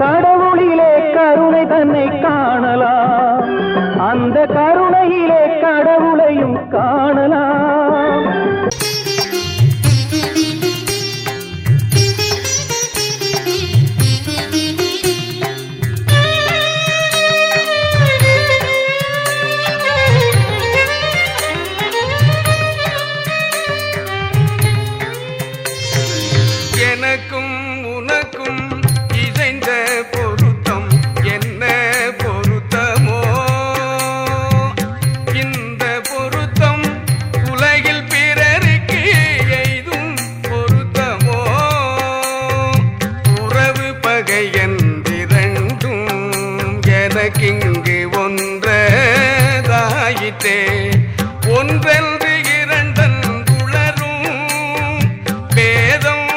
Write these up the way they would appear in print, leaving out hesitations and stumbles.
கடவுளிலே கருணை தன்னை காணலாம், அந்த கருணையிலே கடவுளையும் காணலாம். எனக்கும் உனக்கும் இசைந்த பொருத்தம் என்ன பொருத்தமோ, இந்த பொருத்தம் உலகில் பிறருக்கு எய்தும் பொருத்தமோ. உறவு பகை என்றிரண்டும் எனக்கிங்கு ஒன்றதாயிற்றே, ஒன்றென்று இரண்டன் குளரும் பேதம்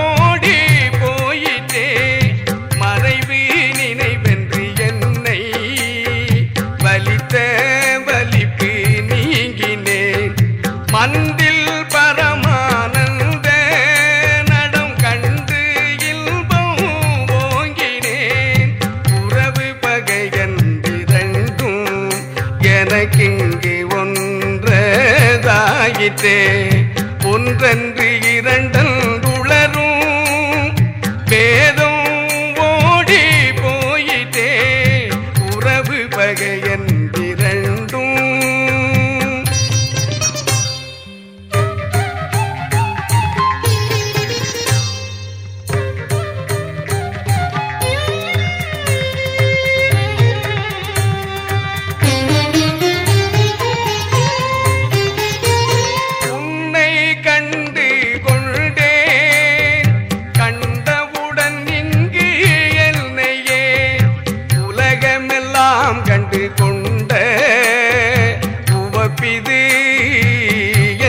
ஓடி போயிட்டே. மறைவு நினைவென்று என்னை வலித்த வலிப்பு நீங்கினேன், மந்தில் பரமானந்த நடம் கண்டு இன்பம் ஓங்கினேன். உறவு பகை என்றிரண்டும் எனக்கிங்கு ஒன்றதாயிற்றே, ஒன்றென்று இரண்டன் உளரும் பேதம் ஓடி போயிட்டே. உறவு பகை என்றிரண்டும் உன்னை கண்டு கொண்டேன், கண்டவுடன் இங்கு என்னையே உலகமெல்லாம் கண்டு கொண்ட உவப்பிது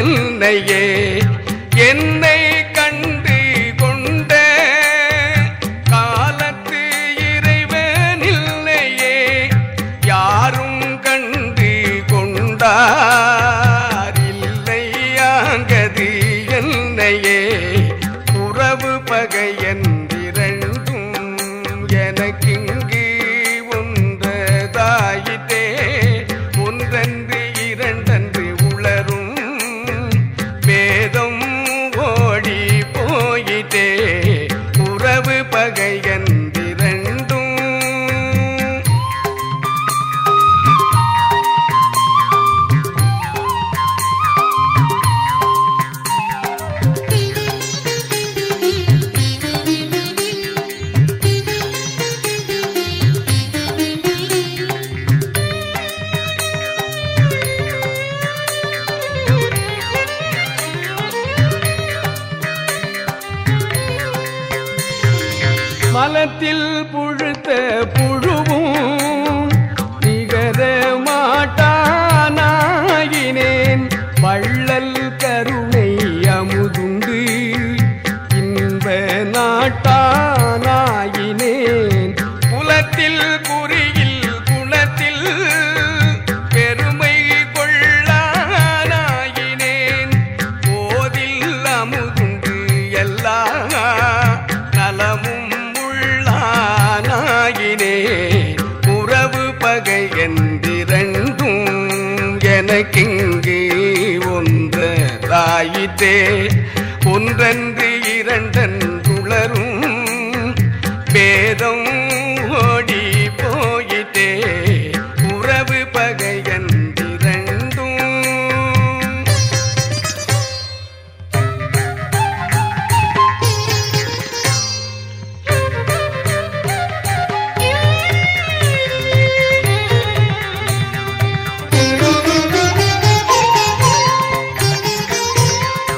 என்னையே. என்னை கண்டு கொண்ட காலத்து இறைவனில்லையே, யாரும் கண்டு கொண்டார் இல்லையாங்கது என்னையே. உறவு பகை என்றிரண்டும் எனக்கிங்கு ஒன்றதாயிற்றே, ஒன்றென்று இரண்டன்று உளரும் பேதம் ஓடி போயிட்டே. உறவு பகை என்றிரண்டும் மலத்தில் புழுத்த புழுவும் நிகர மாட்டானாயினேன், வள்ளல் கருணை அமுதுண்டு இன்ப நாட்டானாயினேன். குலத்தில் குறியில் குணத்தில் பெருமை கொள்ளானாயினேன், போதில் அமுதுண்டு எல்லா நலமும் உள்ளானாயினேன். உறவு பகை என்றிரண்டும் எனக்கிங்கு ஒன்றதாயிற்றே, ஒன்றென்று இரண்டன் குளரும் பேதம் ஓடி போயிட்டே. உறவு பகை என்றிரண்டும்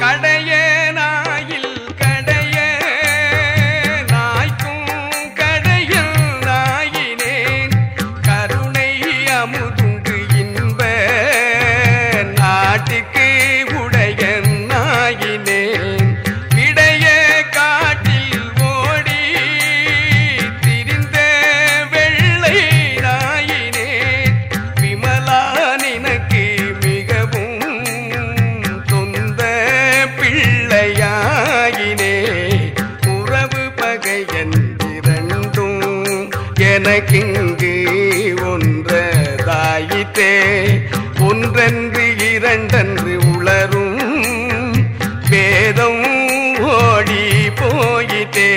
கடைய நாயில் கடைய நாய்க்கும் கடையில் நாய் எனக்கிங்கு ஒன்றதாயிற்றே ஒன்றென்று இரண்டென்று உளரும் வேதம் ஓடி போயிட்டே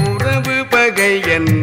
உறவு பகை என்ன